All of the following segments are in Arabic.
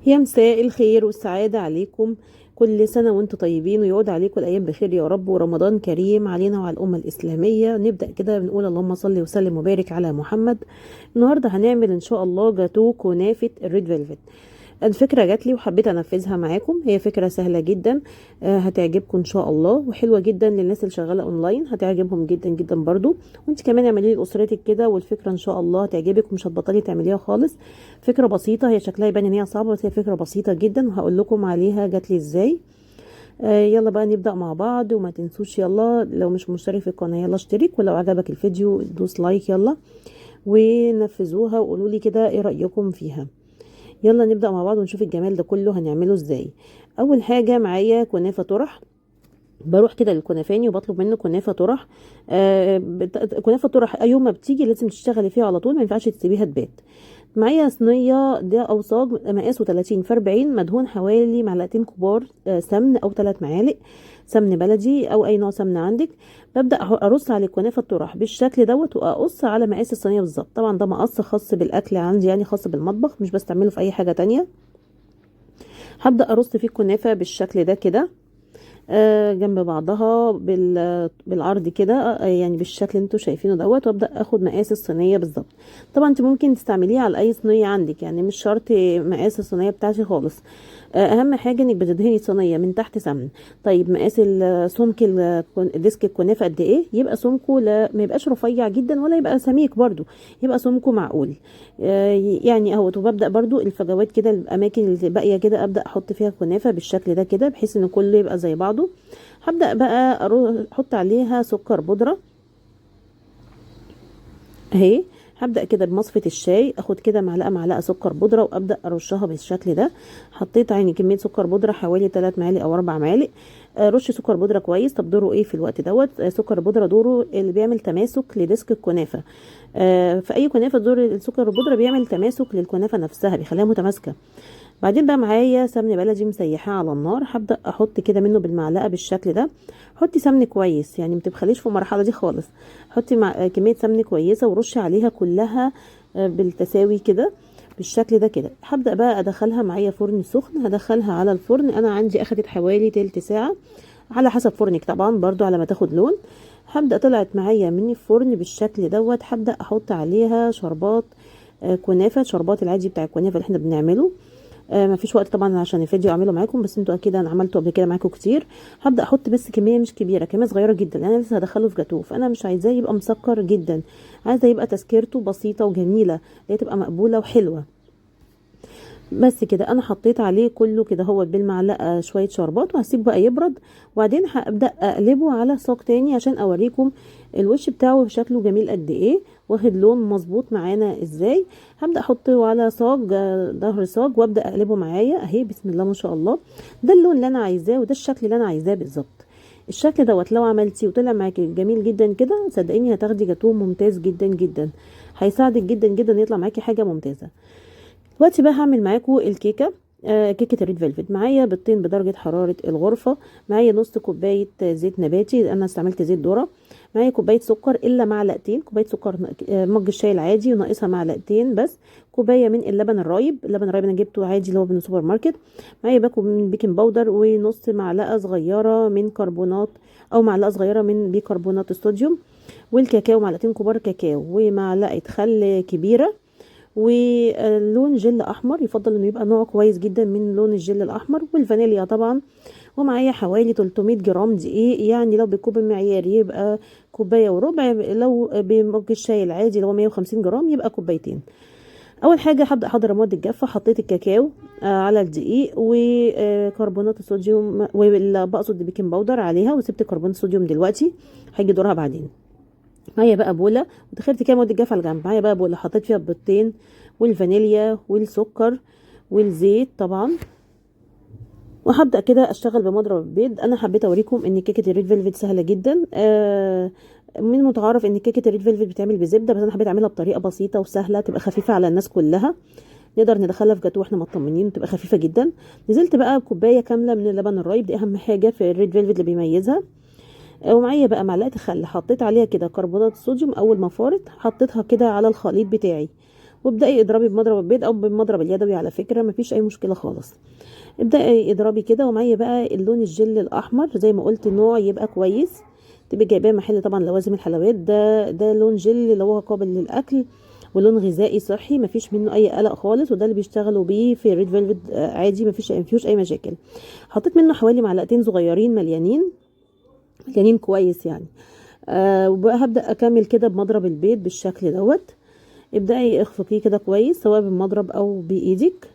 يا مساء الخير والسعادة عليكم. كل سنة وانتم طيبين ويعود عليكم الأيام بخير يا رب، ورمضان كريم علينا وعلى الأمة الإسلامية. نبدأ كده بنقول اللهم صل وسلم وبارك على محمد. النهاردة هنعمل إن شاء الله جاتو كنافة الريد فيلفت. الفكرة جات لي وحبيت انفذها معاكم. هي فكرة سهلة جدا، هتعجبكم ان شاء الله، وحلوة جدا للناس اللي شغالة اونلاين، هتعجبهم جدا جدا برضو. وانت كمان اعملي لاسرتك كده، والفكرة ان شاء الله هتعجبك ومش هتبطلي تعمليها خالص. فكرة بسيطة، هي شكلها يبان ان هي صعبة بس هي فكرة بسيطة جدا، وهقول لكم عليها جات لي ازاي. يلا بقى نبدأ مع بعض، وما تنسوش يلا لو مش مشترك في القناة يلا اشترك، ولو عجبك الفيديو دوس لايك يلا، ونفذوها وقولوا لي كده ايه رأيكم فيها. يلا نبدأ مع بعض ونشوف الجمال ده كله هنعمله ازاي. اول حاجة معايا كنافة طرح. بروح كده للكنافاني وبطلب منه كنافة طرح. كنافة طرح يوم ما بتيجي لازم تشتغلي فيها على طول، ما ينفعش تسيبيها تبات. معايا صينية ده او صاج مقاسه 30 في 40، مدهون حوالي معلقتين كبار سمن او 3 معالق سمن بلدي او اي نوع سمن عندك. ببدأ ارص على الكنافة الطرح بالشكل دوت، واقص على مقاس الصينية بالظبط. طبعا ده مقص خاص بالاكل عندي، يعني خاص بالمطبخ، مش بستعمله في اي حاجة تانية. هبدأ ارص فيه الكنافة بالشكل ده كده، جنب بعضها بالعرض كده، يعني بالشكل اللي انتوا شايفينه دوت، وابدا اخد مقاس الصينيه بالظبط. طبعا انت ممكن تستعمليه على اي صينيه عندك، يعني مش شرط مقاس الصينيه بتاعتي خالص. اهم حاجه انك بتدهني صينيه من تحت سمن. طيب مقاس سمك ديسك الكنافه قد ايه؟ يبقى سمكه لا ما يبقاش رفيع جدا ولا يبقى سميك برضو، يبقى سمكه معقول. يعني اهوت. وببدا برضو الفجوات كده، الاماكن اللي باقيه كده ابدا احط فيها كنافه بالشكل ده كده، بحيث ان كله يبقى زي بعضه. هبدا بقى احط عليها سكر بودره اهي. هبدأ كده بمصفة الشاي، اخد كده معلقة سكر بودرة وابدأ ارشها بالشكل ده. حطيت عيني كمية سكر بودرة حوالي 3 معالق او 4 معالق. رش سكر بودرة كويس. طب دوره ايه في الوقت دوت؟ سكر بودرة دوره اللي بيعمل تماسك لديسك الكنافة. في اي كنافة دور السكر البودرة بيعمل تماسك للكنافة نفسها، بيخليها متماسكة. بعدين بقى معايا سمن بلدي مسيحاه على النار، هبدا احط كده منه بالمعلقه بالشكل ده. حطي سمن كويس، يعني ما تبخليش في المرحله دي خالص. حطي كميه سمن كويسه ورشي عليها كلها بالتساوي كده بالشكل ده كده. هبدا بقى ادخلها معايا فرن سخن، هدخلها على الفرن. انا عندي اخدت حوالي تلت ساعه على حسب فرنك طبعا، برضو على ما تاخد لون. هبدا طلعت معايا من الفرن بالشكل دوت. هبدا احط عليها شربات كنافه، شربات العادي بتاع الكنافه اللي احنا بنعمله. ما فيش وقت طبعا عشان الفيديو اعمله معاكم، بس انتوا اكيد انا عملته قبل كده معاكم كتير. هبدا احط بس كميه مش كبيره، كميه صغيره جدا، لان انا لسه هدخله في جاتوه، فانا مش عايزاه يبقى مسكر جدا. عايزه يبقى تسكيرته بسيطه وجميله، هي تبقى مقبوله وحلوه. بس كده انا حطيت عليه كله كده هو بالمعلقه شويه شربات، وهسيبه بقى يبرد. وبعدين هبدا اقلبه على صاج تاني عشان اوريكم الوش بتاعه شكله جميل قد ايه، واخد لون مظبوط معانا ازاي. هبدا احطه على صاج، ظهر صاج، وابدا اقلبه معايا اهي. بسم الله ما شاء الله. ده اللون اللي انا عايزاه، وده الشكل اللي انا عايزاه بالظبط. الشكل دوت لو عملتيه وطلع معاكي جميل جدا كده، صدقيني هتاخدي جاتوه ممتاز جدا جدا، هيساعدك جدا جدا يطلع معاكي حاجه ممتازه. دلوقتي بقى هعمل معاكم الكيكه. كيكه الريد فيلفت. معايا بيضتين بدرجه حراره الغرفه. معايا نص كوبايه زيت نباتي، انا استعملت زيت ذره. معايا كوبايه سكر الا معلقتين، كوبايه سكر مج الشاي العادي وناقصها معلقتين بس. كوبايه من اللبن الرايب، اللبن الرايب انا جبته عادي اللي هو من السوبر ماركت. معايا باكو من بيكنج باودر، ونص معلقه صغيره من كربونات او معلقه صغيره من بيكربونات الصوديوم. والكاكاو معلقتين كبار كاكاو، ومعلقه خل كبيره. ولون جل احمر، يفضل انه يبقى نوع كويس جدا من لون الجل الاحمر، والفانيليا طبعا. ومعايا حوالي 300 جرام دقيق، يعني لو بالكوب المعياري يبقى كوبايه وربع، لو بمج الشاي العادي اللي هو 150 جرام يبقى كوبايتين. اول حاجه هبدا احضر مواد الجافه. حطيت الكاكاو على الدقيق وكربونات الصوديوم، بقصد البيكنج باودر عليها، وسبت كربونات الصوديوم دلوقتي، هيجي دورها بعدين. معايا بقى بوله، ودخلت كده مواد الجاف على جنب. معايا بقى بوله حطيت فيها البيضتين والفانيليا والسكر والزيت طبعا. وهبدا كده اشتغل بمضرب البيض. انا حبيت اوريكم ان كيكه الريد فيلفت سهله جدا. من المتعارف ان كيكه الريد فيلفت بتعمل بزبده، بس انا حبيت اعملها بطريقه بسيطه وسهله، تبقى خفيفه على الناس كلها، نقدر ندخلها في جاتوه واحنا مطمنين، وتبقى خفيفه جدا. نزلت بقى بكوبايه كامله من اللبن الرايب، دي اهم حاجه في الريد فيلفت اللي بيميزها. ومعايا بقى معلقه خل، حطيت عليها كده كربونات الصوديوم. اول ما فارت حطيتها كده على الخليط بتاعي، وابدأي اضربي بمضرب البيض او بالمضرب اليدوي، على فكرة مفيش اي مشكلة خالص. ابدأي اضربي كده. ومعايا بقى اللون الجل الاحمر، زي ما قلت نوع يبقى كويس، تبقي جايباه محل طبعا لوازم الحلويات. ده لون جل اللي هو قابل للاكل، ولون غذائي صحي، مفيش منه اي قلق خالص، وده اللي بيشتغلوا بيه في ريد فيلفت عادي، مفيهوش اي مشاكل. حطيت منه حوالي معلقتين صغيرين مليانين، مليانين كويس يعني. وبقى هبدأ اكمل كده بمضرب البيض بالشكل دوت. ابدأي اخفقيه كده كويس سواء بالمضرب او بايدك.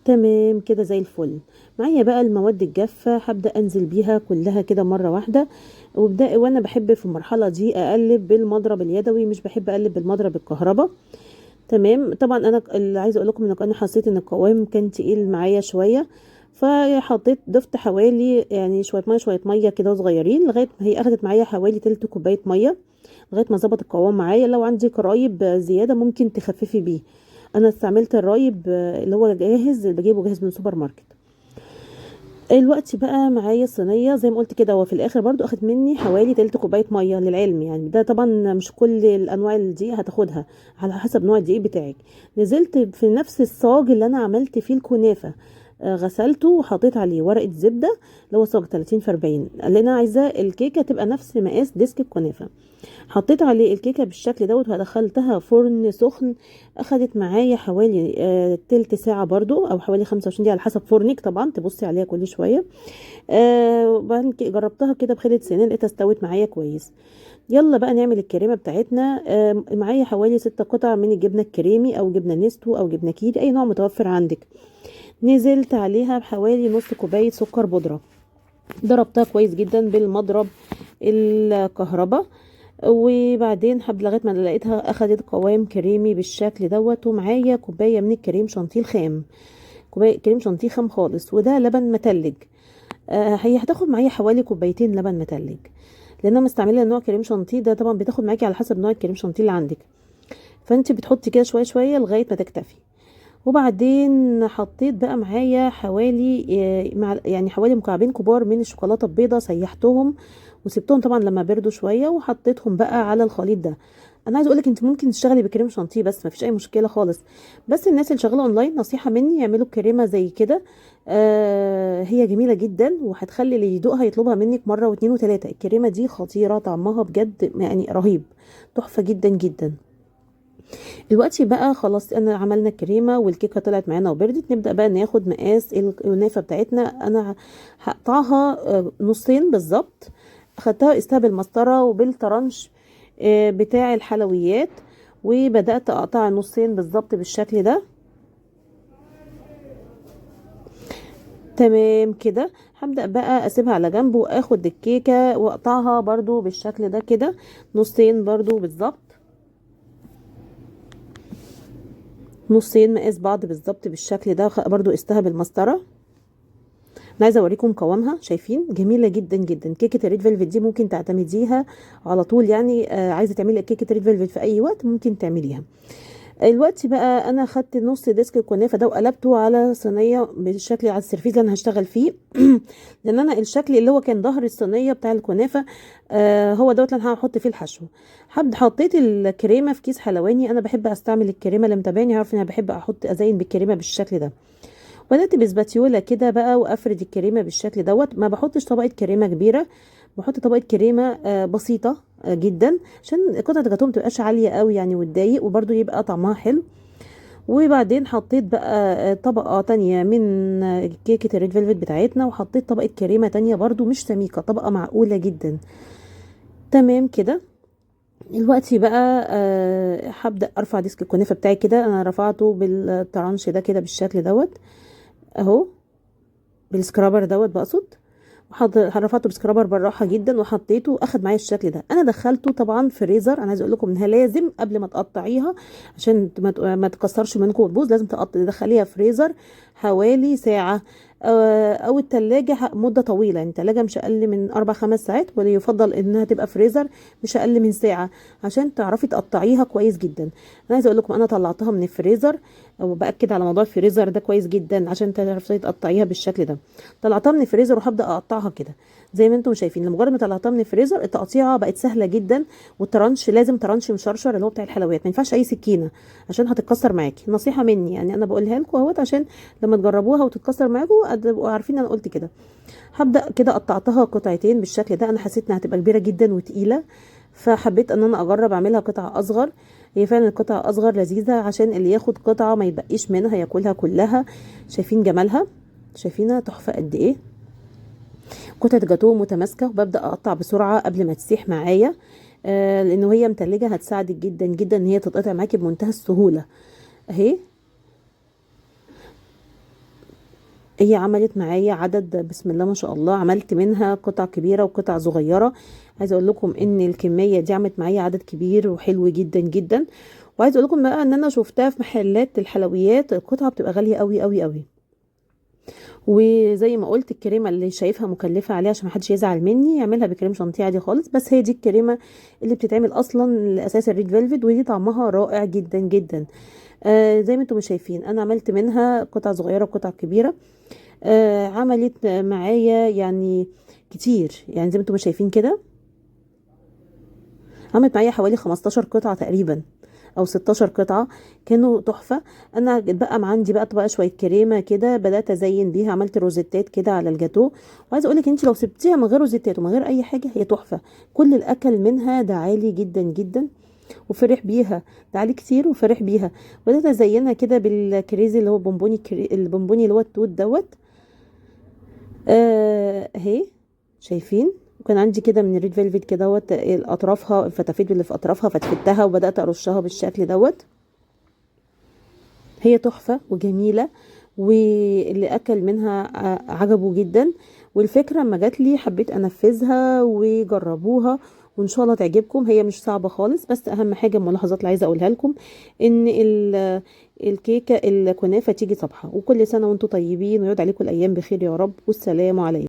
تمام كده زي الفل. معايا بقى المواد الجافة، هبدأ انزل بيها كلها كده مرة واحدة. وانا بحب في المرحلة دي اقلب بالمضرب اليدوي، مش بحب اقلب بالمضرب الكهرباء. تمام. طبعا انا اللي عايزه اقول لكم ان انا حسيت ان القوام كان تقيل معايا شويه، فحطيت ضفت حوالي يعني شويه ميه كده صغيرين، لغايه ما هي اخدت معايا حوالي تلت كوبايه ميه، لغايه ما ظبط القوام معايا. لو عندك رايب زياده ممكن تخففي بيه. انا استعملت الرايب اللي هو جاهز، اللي بجيبه جاهز من سوبر ماركت. الوقت بقى معايا صينيه زي ما قلت كده، هو في الاخر برضو اخد مني حوالي تلت كوبايه ميه للعلم يعني، ده طبعا مش كل الانواع الدقيق هتاخدها، على حسب نوع الدقيق بتاعك. نزلت في نفس الصاج اللي انا عملت فيه الكنافه، غسلته وحطيت عليه ورقه زبده، اللي هو صاج 30 في 40، لان انا عايزاه الكيكه تبقى نفس مقاس ديسك الكنافه. حطيت عليه الكيكه بالشكل دوت ودخلتها فرن سخن. اخدت معايا حوالي تلت ساعه برضو، او حوالي 25 دقيقه على حسب فرنك طبعا، تبصي عليها كل شويه. وبعدين جربتها كده بخلة سنين، لقيتها استوت معايا كويس. يلا بقى نعمل الكريمه بتاعتنا. معايا حوالي 6 قطع من الجبنه الكريمي، او جبنه نستو، او جبنه كيري، اي نوع متوفر عندك. نزلت عليها بحوالي نص كوبايه سكر بودره، ضربتها كويس جدا بالمضرب الكهرباء. وبعدين لغايه ما لقيتها اخدت قوام كريمي بالشكل دوت. ومعايا كوبايه من الكريم شانتيه الخام، كوبايه كريم شانتيه خام خالص، وده لبن متلج. هي هتاخد معايا حوالي كوبايتين لبن متلج، لان انا مستعمله نوع كريم شانتيه ده طبعا بتاخد معاكي على حسب نوع الكريم شانتيه اللي عندك، فانت بتحطي كده شويه شويه لغايه ما تكتفي. وبعدين حطيت بقى معايا حوالي يعني حوالي مكعبين كبار من الشوكولاته البيضاء، سيحتهم وسبتهم طبعا لما بردوا شويه، وحطيتهم بقى على الخليط ده. انا عايزه اقولك انت ممكن تشتغلي بكريم شانتيه بس، مفيش اي مشكله خالص. بس الناس اللي شغاله اونلاين نصيحه مني يعملوا كريمه زي كده. هي جميله جدا، وهتخلي اللي يدوقها يطلبها منك مره واتنين وتلاته. الكريمه دي خطيره، طعمها بجد يعني رهيب، تحفه جدا جدا. دلوقتي بقى خلاص انا عملنا الكريمه والكيكه طلعت معانا وبردت، نبدا بقى ناخد مقاس الكنافه بتاعتنا. انا هقطعها نصين بالظبط. اخدتها قستها بالمسطره وبالطرنش بتاع الحلويات، وبدات اقطع نصين بالظبط بالشكل ده. تمام كده. هبدأ بقى اسيبها على جنب، واخد الكيكة واقطعها برضو بالشكل ده كده نصين برضو بالظبط، نصين مقاس بعض بالظبط بالشكل ده. برضو قستها بالمسطرة. انا عايزه اوريكم قوامها، شايفين جميله جدا جدا. كيكه الريد فيلفت دي ممكن تعتمديها على طول يعني، عايزه تعملي كيكه ريد فيلفت في اي وقت ممكن تعمليها. الوقت بقى انا خدت نص ديسك الكنافه ده وقلبته على صينيه بالشكل، على السرفيس اللي انا هشتغل فيه لان انا الشكل اللي هو كان ظهر الصينيه بتاع الكنافه هو دوت اللي انا هحط فيه الحشو. حطيت الكريمه في كيس حلواني. انا بحب استعمل الكريمه، اللي متابعني عارف ان انا بحب احط ازين بالكريمه بالشكل ده. بدأت بسباتيولا كده بقى وافرد الكريمه بالشكل دوت. ما بحطش طبقه كريمه كبيره، بحط طبقه كريمه بسيطه جدا، عشان قطعه الجاتوه متبقاش عاليه قوي يعني وتضايق، وبرده يبقى طعمها حلو. وبعدين حطيت بقى طبقه تانية من كيكه الريد فيلفت بتاعتنا، وحطيت طبقه كريمه تانية برده مش سميكه، طبقه معقوله جدا. تمام كده. دلوقتي بقى هبدأ ارفع ديسك الكنافه بتاعي كده. انا رفعته بالترانش ده كده بالشكل دوت اهو، بالسكرابر دوت بقصد. رفعته بسكرابر بالراحه جدا وحطيته، اخد معايا الشكل ده. انا دخلته طبعا فريزر. انا عايزه اقول لكم انها لازم قبل ما تقطعيها عشان ما تكسرش منكم وتبوظ، لازم تدخليها فريزر حوالي ساعه، او التلاجة مدة طويلة يعني، التلاجة مش اقل من 4 5 ساعات، ويفضل انها تبقى فريزر مش اقل من ساعة عشان تعرفي تقطعيها كويس جدا. انا عايزة اقول لكم انا طلعتها من الفريزر، وباكد على موضوع الفريزر ده كويس جدا عشان تعرفي تقطعيها بالشكل ده. طلعتها من الفريزر وهبدا اقطعها كده. زي ما انتم شايفين. لمجرد ما طلعتها من الفريزر التقطيعه بقت سهله جدا، والترانش لازم ترانش مشرشر اللي هو بتاع الحلويات، ما ينفعش اي سكينه عشان هتتكسر معاكي. نصيحه مني يعني، انا بقولها لكم اهوت عشان لما تجربوها وتتكسر معاكم تبقوا عارفين انا قلت كده. هبدا كده قطعتها قطعتين بالشكل ده، انا حسيت انها هتبقى كبيره جدا وتقيله، فحبيت ان انا اجرب اعملها قطع اصغر. هي فعلا القطع اصغر لذيذه عشان اللي ياخد قطعه ما يبقيش منها، ياكلها كلها. شايفين جمالها؟ شايفينها تحفه قد ايه؟ قطعه جاتوه متماسكه، وببدا اقطع بسرعه قبل ما تسيح معايا، لانه هي متلجه هتساعدك جدا جدا ان هي تتقطع معاكي بمنتهى السهوله. اهي هي عملت معايا عدد بسم الله ما شاء الله، عملت منها قطع كبيره وقطع صغيره. عايزه اقول لكم ان الكميه دي عملت معايا عدد كبير وحلو جدا جدا. وعايزه اقول لكم بقى ان انا شفتها في محلات الحلويات القطعه بتبقى غاليه قوي قوي قوي. وزي ما قلت الكريمه اللي شايفها مكلفه عليها عشان محدش يزعل مني يعملها بكريم شانتيه عادي خالص، بس هي دي الكريمه اللي بتتعمل اصلا لاساس الريد فيلفت، ودي طعمها رائع جدا جدا. زي ما انتم شايفين انا عملت منها قطع صغيره وقطع كبيره. عملت معايا يعني كتير، يعني زي ما انتم شايفين كده عملت معايا حوالي 15 قطعه تقريبا او 16 قطعه، كانوا تحفه. انا اتبقى عندي بقى شويه كريمه كده، بدات ازين بيها، عملت روزيتات كده على الجاتو. وعايزه اقول لك انت لو سبتيها من غير روزيتات ومن غير اي حاجه هي تحفه. كل الاكل منها ده عالي جدا جدا وفرح بيها، ده عليه كتير وفرح بيها. بدات ازينها كده بالكريزي اللي هو بونبوني، البونبوني اللي هو التوت دوت. اهي شايفين؟ وكان عندي كده من الريد فيلفت كده دوت اطرافها، الفتافيت اللي في اطرافها فتفتها وبدات ارشها بالشكل دوت. هي تحفه وجميله، واللي اكل منها عجبه جدا. والفكره اما جات لي حبيت انفذها وجربوها، وان شاء الله تعجبكم. هي مش صعبه خالص، بس اهم حاجه الملاحظات اللي عايزه اقولها لكم ان الكيكه الكنافه تيجي صبحه. وكل سنه وانتم طيبين ويعود عليكم الايام بخير يا رب، والسلام عليكم.